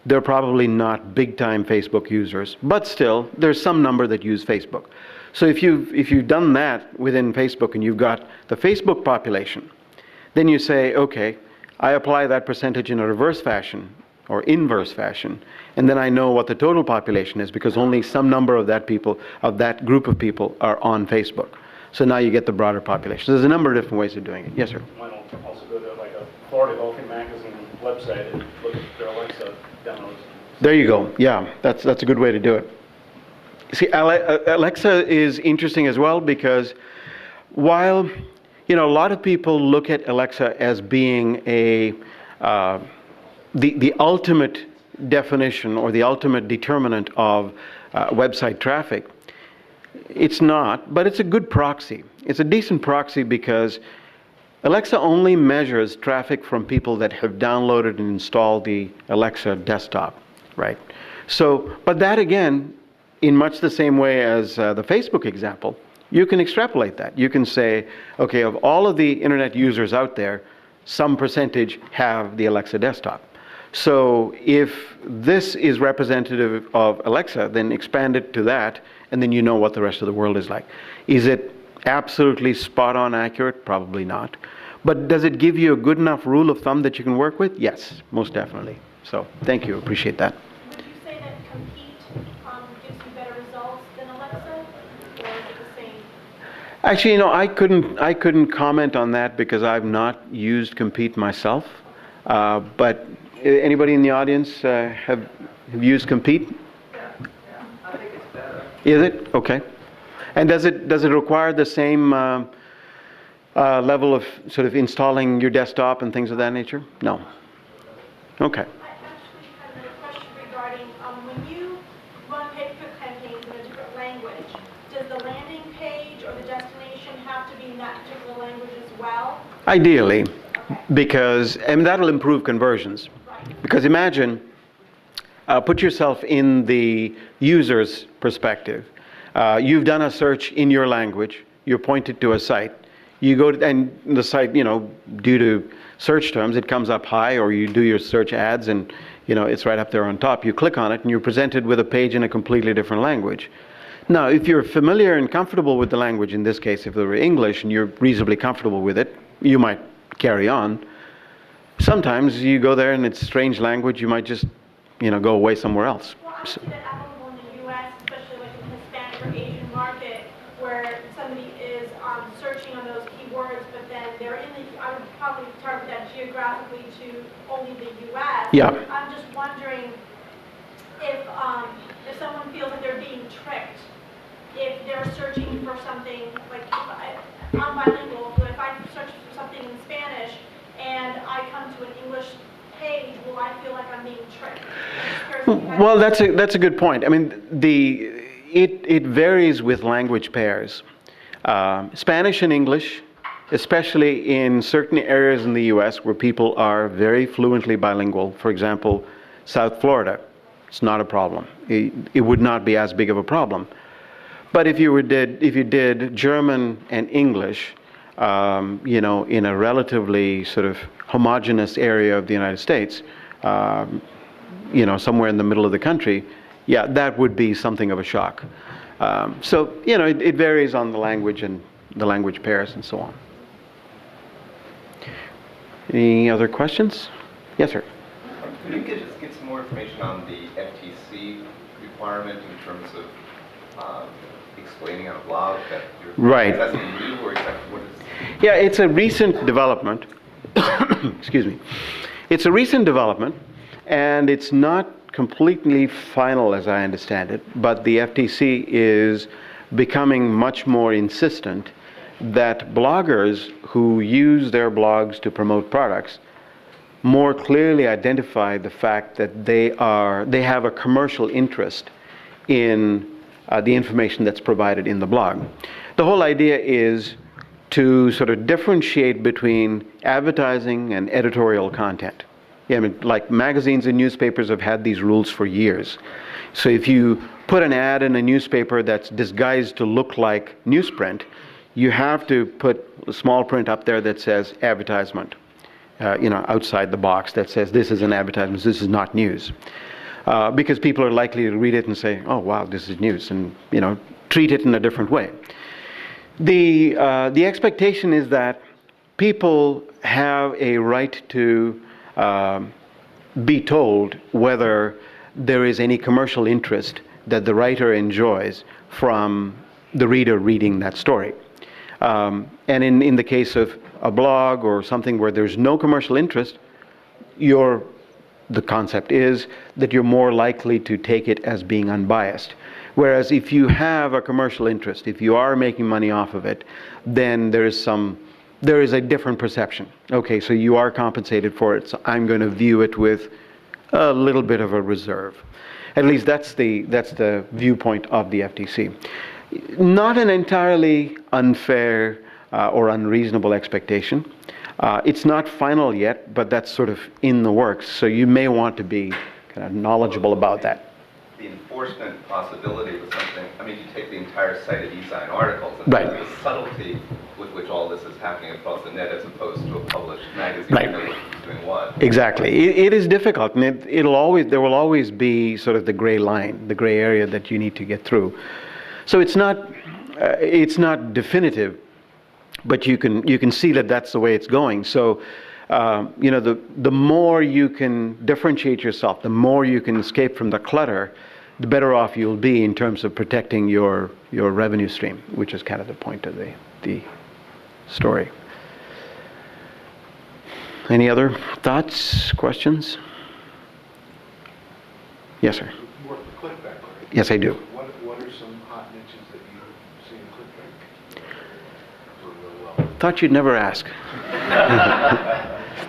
they're probably not big-time Facebook users, but still, there's some number that use Facebook. So if you've done that within Facebook and you've got the Facebook population, then you say, okay, I apply that percentage in a reverse fashion or inverse fashion, and then I know what the total population is, because only some number of that group of people are on Facebook. So now you get the broader population. There's a number of different ways of doing it. Yes, sir. Why don't also go to like a Florida Golfing Magazine website and look at their Alexa demos. There you go. Yeah, that's a good way to do it. See, Alexa is interesting as well, because while a lot of people look at Alexa as being the ultimate definition or the ultimate determinant of website traffic, it's not, but it's a good proxy. It's a decent proxy, because Alexa only measures traffic from people that have downloaded and installed the Alexa desktop, right? So, but that again, in much the same way as the Facebook example, you can extrapolate that. You can say, okay, of all of the internet users out there, some percentage have the Alexa desktop. So if this is representative of Alexa, then expand it to that, and then you know what the rest of the world is like. Is it absolutely spot on accurate? Probably not. But does it give you a good enough rule of thumb that you can work with? Yes, most definitely. So thank you. Appreciate that. Would you say that compete Actually, I couldn't comment on that because I've not used Compete myself. But anybody in the audience have used Compete? I think it's better. Is it? Okay. And does it require the same level of sort of installing your desktop and things of that nature? No. Okay. I actually had a question regarding when you run pay-per-click campaigns in a different language, does the landing page or the destination have to be in that particular language as well? Ideally, because that'll improve conversions. Right. Because imagine, put yourself in the user's perspective. You've done a search in your language. You're pointed to a site. You go to, and the site, due to search terms, it comes up high, or you do your search ads, and it's right up there on top. You click on it, and you're presented with a page in a completely different language. Now, if you're familiar and comfortable with the language, in this case, if it were English, and you're reasonably comfortable with it, you might carry on. Sometimes you go there and it's strange language, you might just, go away somewhere else. Well, I see that applicable in the U.S., especially like in the Hispanic or Asian market, where somebody is searching on those keywords, but then they're I would probably target that geographically to only the U.S. Yeah. I'm just wondering if someone feels that they're being tricked, if they're searching for something, like I'm bilingual, but if I search for something in Spanish and I come to an English page, will I feel like I'm being tricked? Well, that's a good point. I mean, it varies with language pairs. Spanish and English, especially in certain areas in the U.S. where people are very fluently bilingual. For example, South Florida, it's not a problem. It would not be as big of a problem. But if you did German and English, in a relatively sort of homogeneous area of the United States, somewhere in the middle of the country, yeah, that would be something of a shock. So, it varies on the language and the language pairs and so on. Any other questions? Yes, sir. Could you just get some more information on the FTC requirement in terms of explaining on a blog that you're... Right. Is that something new, or exactly what is... Yeah, it's a recent development. Excuse me. It's a recent development, and it's not completely final as I understand it, but the FTC is becoming much more insistent that bloggers who use their blogs to promote products more clearly identify the fact that they have a commercial interest in the information that's provided in the blog. The whole idea is to sort of differentiate between advertising and editorial content. I mean, like magazines and newspapers have had these rules for years. So if you put an ad in a newspaper that's disguised to look like newsprint, you have to put a small print up there that says advertisement, outside the box that says this is an advertisement, this is not news. Because people are likely to read it and say, oh, wow, this is news, and, treat it in a different way. The expectation is that people have a right to be told whether there is any commercial interest that the writer enjoys from the reader reading that story. And in the case of a blog or something where there's no commercial interest, the concept is that you're more likely to take it as being unbiased. Whereas if you have a commercial interest, if you are making money off of it, then there is a different perception. Okay, so you are compensated for it, so I'm going to view it with a little bit of a reserve. At least that's the viewpoint of the FTC. Not an entirely unfair or unreasonable expectation. It's not final yet, but that's sort of in the works, so you may want to be kind of knowledgeable about that. The enforcement possibility was something, you take the entire site of e-sign articles, and Right. the subtlety with which all this is happening across the net as opposed to a published magazine Right. doing what. Exactly. It is difficult, and there will always be sort of the gray line, the gray area that you need to get through. So it's not definitive, but you can see that that's the way it's going. So, the more you can differentiate yourself, the more you can escape from the clutter, the better off you'll be in terms of protecting your revenue stream, which is kind of the point of the story. Any other thoughts, questions? Yes, sir. You work for ClickBank, right? Yes, I do. What are some hot niches that you see in ClickBank? Doing really well. Thought you'd never ask.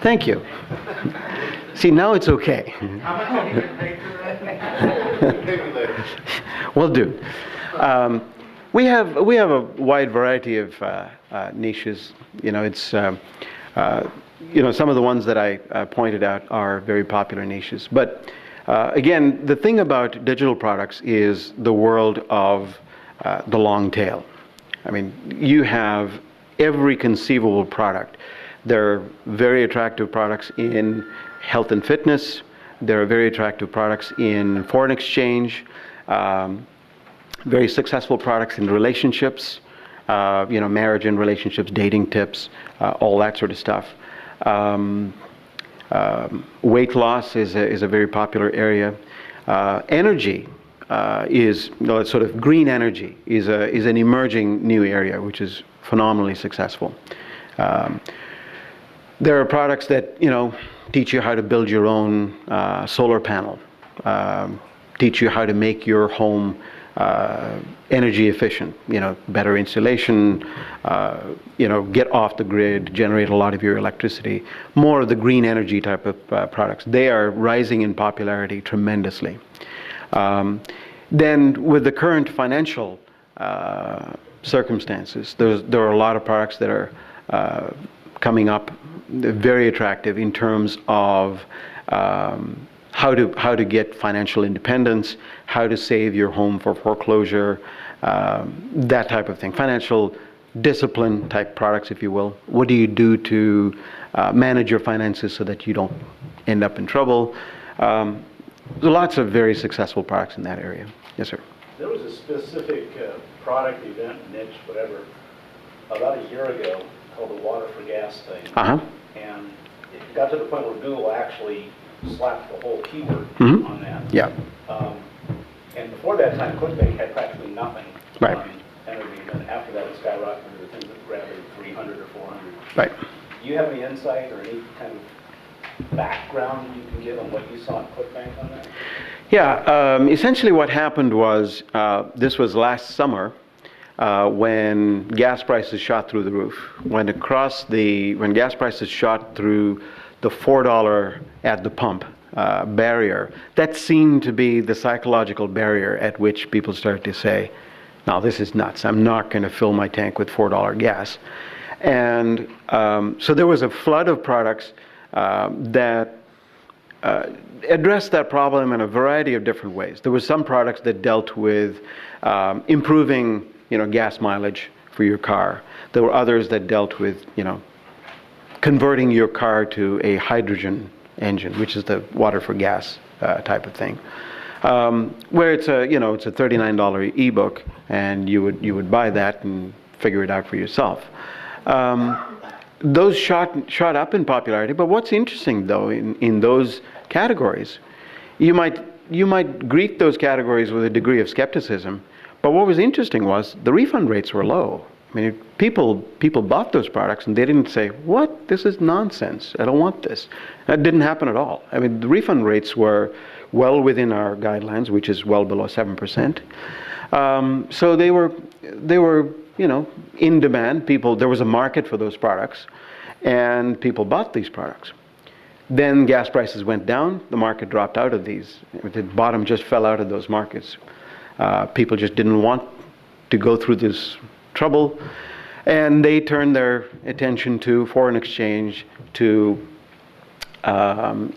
Thank you. See, now it's okay. How much have you been paid for that? Pay me later. Will do. We have a wide variety of niches. It's some of the ones that I pointed out are very popular niches. But again, the thing about digital products is the world of the long tail. I mean, you have every conceivable product. There are very attractive products in health and fitness. There are very attractive products in foreign exchange. Very successful products in relationships, marriage and relationships, dating tips, all that sort of stuff. Weight loss is a very popular area. Energy is sort of green energy is an emerging new area which is phenomenally successful. There are products that teach you how to build your own solar panel, teach you how to make your home energy efficient, better insulation, get off the grid, generate a lot of your electricity, more of the green energy type of products. They are rising in popularity tremendously. Then with the current financial circumstances, there are a lot of products that are coming up, very attractive in terms of how to get financial independence, how to save your home for foreclosure, that type of thing. Financial discipline type products, if you will. What do you do to manage your finances so that you don't end up in trouble? There's lots of very successful products in that area. Yes, sir. There was a specific product, event, niche, whatever, about a year ago called the water for gas thing. Uh-huh. And it got to the point where Google actually slapped the whole keyword Mm-hmm. on that. Yeah. And before that time, ClickBank had practically nothing Right. on energy. And after that, it skyrocketed to things that grabbed 300 or 400. Right. Do you have any insight or any kind of background you can give on what you saw in ClickBank on that? Yeah. Essentially what happened was, this was last summer, when gas prices shot through the roof. When gas prices shot through the $4 at the pump barrier, that seemed to be the psychological barrier at which people started to say, "No, this is nuts. I'm not going to fill my tank with $4 gas." And so there was a flood of products that addressed that problem in a variety of different ways. There were some products that dealt with improving, gas mileage for your car. There were others that dealt with, converting your car to a hydrogen engine, which is the water for gas type of thing. Where it's a $39 ebook, and you would buy that and figure it out for yourself. Those shot up in popularity. But what's interesting, though, in those categories, you might greet those categories with a degree of skepticism. But what was interesting was the refund rates were low. I mean, people bought those products and they didn't say, "What? This is nonsense. I don't want this." That didn't happen at all. I mean, the refund rates were well within our guidelines, which is well below 7%. So they were in demand. There was a market for those products, and people bought these products. Then gas prices went down. The market dropped out of these. The bottom just fell out of those markets. People just didn't want to go through this trouble, and they turned their attention to foreign exchange, to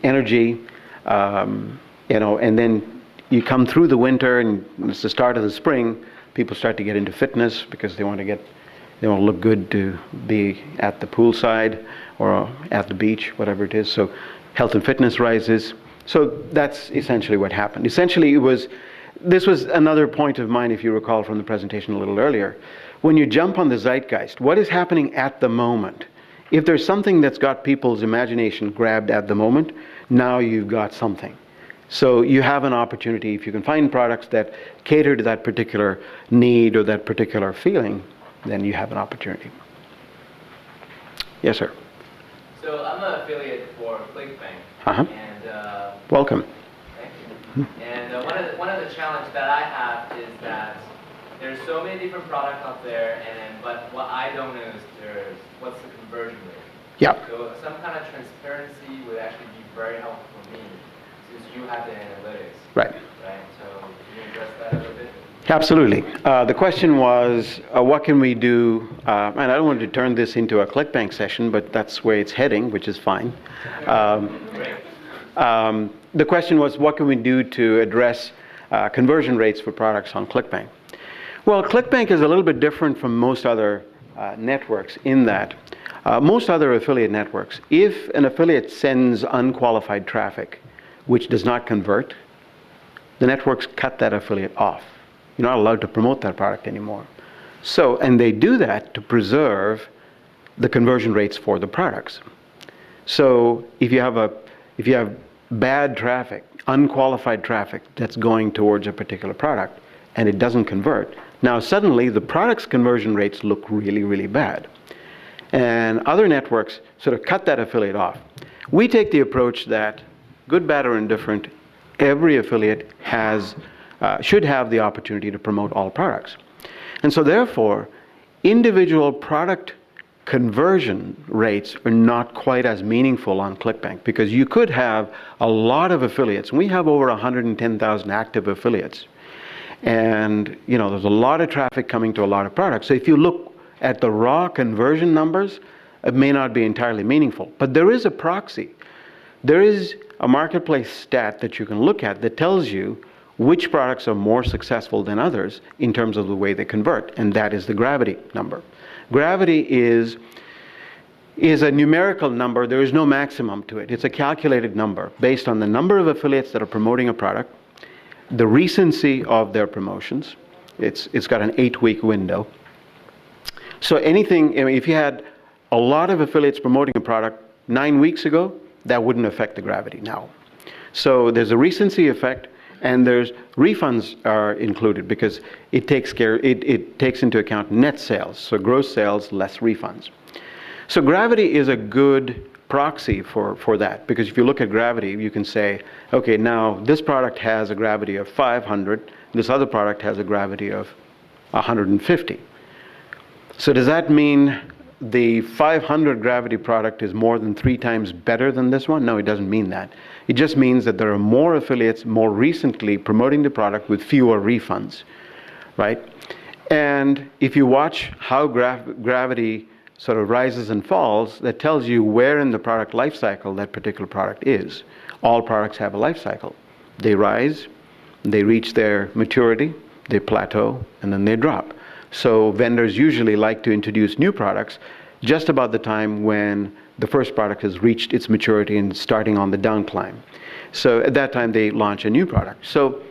energy, and then you come through the winter and it's the start of the spring. People start to get into fitness because they want to look good to be at the poolside or at the beach, whatever it is. So health and fitness rises. So that's essentially what happened. Essentially, this was another point of mine, if you recall from the presentation a little earlier. When you jump on the zeitgeist, what is happening at the moment? If there's something that's got people's imagination grabbed at the moment, now you've got something. So you have an opportunity, if you can find products that cater to that particular need or that particular feeling, then you have an opportunity. Yes, sir. So I'm an affiliate for ClickBank, Uh-huh. and Welcome. thank you. And one of the challenges that I have is that there's so many different products out there, but what I don't know is what's the conversion rate. Yeah. So some kind of transparency would actually be very helpful for me, since you have the analytics. Right. Right. So can you address that a little bit? Absolutely. The question was, what can we do? And I don't want to turn this into a ClickBank session, but that's where it's heading, which is fine. The question was, what can we do to address conversion rates for products on ClickBank? Well, ClickBank is a little bit different from most other networks in that most other affiliate networks, if an affiliate sends unqualified traffic, which does not convert, the networks cut that affiliate off. You're not allowed to promote that product anymore. So, and they do that to preserve the conversion rates for the products. So if you have bad traffic, unqualified traffic that's going towards a particular product and it doesn't convert, now suddenly the product's conversion rates look really, really bad. And other networks sort of cut that affiliate off. We take the approach that, good, bad, or indifferent, every affiliate should have the opportunity to promote all products. And so therefore, individual product conversion rates are not quite as meaningful on ClickBank, because you could have a lot of affiliates. We have over 110,000 active affiliates. And there's a lot of traffic coming to a lot of products. So if you look at the raw conversion numbers, it may not be entirely meaningful. But there is a proxy. There is a marketplace stat that you can look at that tells you which products are more successful than others in terms of the way they convert, and that is the gravity number. Gravity is a numerical number. There is no maximum to it. It's a calculated number based on the number of affiliates that are promoting a product, the recency of their promotions. It's got an 8-week window. So if you had a lot of affiliates promoting a product 9 weeks ago, that wouldn't affect the gravity now. So there's a recency effect, and there's refunds are included because it takes into account net sales, so gross sales less refunds. So gravity is a good proxy for that, because if you look at gravity, you can say, okay, now this product has a gravity of 500, this other product has a gravity of 150. So does that mean the 500 gravity product is more than 3 times better than this one? No, it doesn't mean that. It just means that there are more affiliates more recently promoting the product with fewer refunds, right? And if you watch how gravity sort of rises and falls, that tells you where in the product life cycle that particular product is. All products have a life cycle. They rise, they reach their maturity, they plateau, and then they drop. So vendors usually like to introduce new products just about the time when the first product has reached its maturity and starting on the down climb. So at that time they launch a new product. So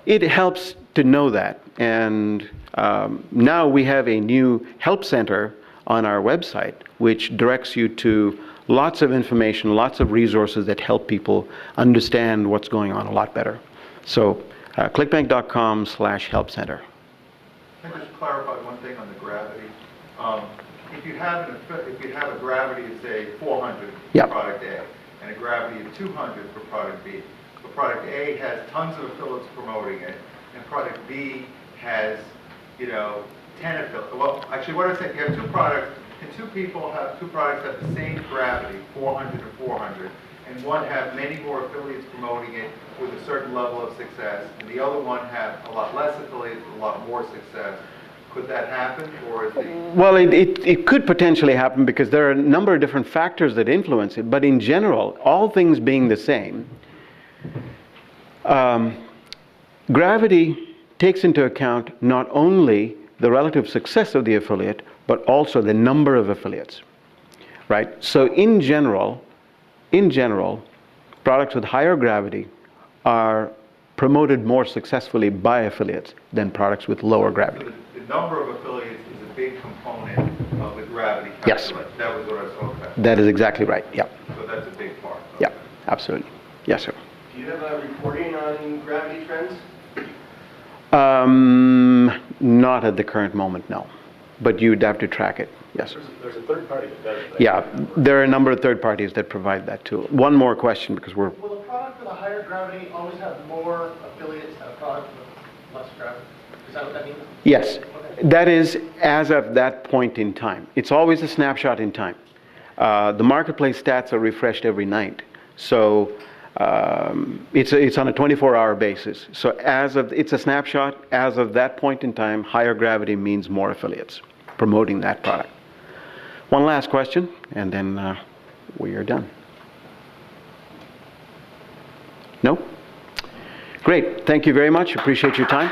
it helps to know that. And now we have a new help center on our website, which directs you to lots of information, lots of resources that help people understand what's going on a lot better. So clickbank.com/help center. Can I just clarify one thing on the gravity? If you have a gravity of, say, 400 for Yep. product A, and a gravity of 200 for product B, but product A has tons of affiliates promoting it, and product B has, 10 affiliates. Well, actually, what I'm saying, you have 2 products, and 2 people have 2 products that have the same gravity, 400 to 400, and one have many more affiliates promoting it with a certain level of success, and the other one have a lot less affiliates with a lot more success. Could that happen, or is the... Well, it could potentially happen because there are a number of different factors that influence it, but in general, all things being the same, gravity takes into account not only the relative success of the affiliate, but also the number of affiliates, right? So in general, products with higher gravity are promoted more successfully by affiliates than products with lower gravity. So the number of affiliates is a big component of the gravity Yes. calculation. That was what I was talking about. That is exactly right, yeah. So that's a big part. Yeah, absolutely. Yes, sir. Do you have a reporting on gravity trends? Not at the current moment, no. But you'd have to track it, yes. There's a third party that does that. Yeah, there are a number of third parties that provide that tool. One more question, because we're... Will a product with a higher gravity always have more affiliates than a product with less gravity? Is that what that means? Yes. That is as of that point in time. It's always a snapshot in time. The marketplace stats are refreshed every night. So it's on a 24-hour basis. So it's a snapshot. As of that point in time, higher gravity means more affiliates promoting that product. One last question, and then we are done. No? Great. Thank you very much. Appreciate your time.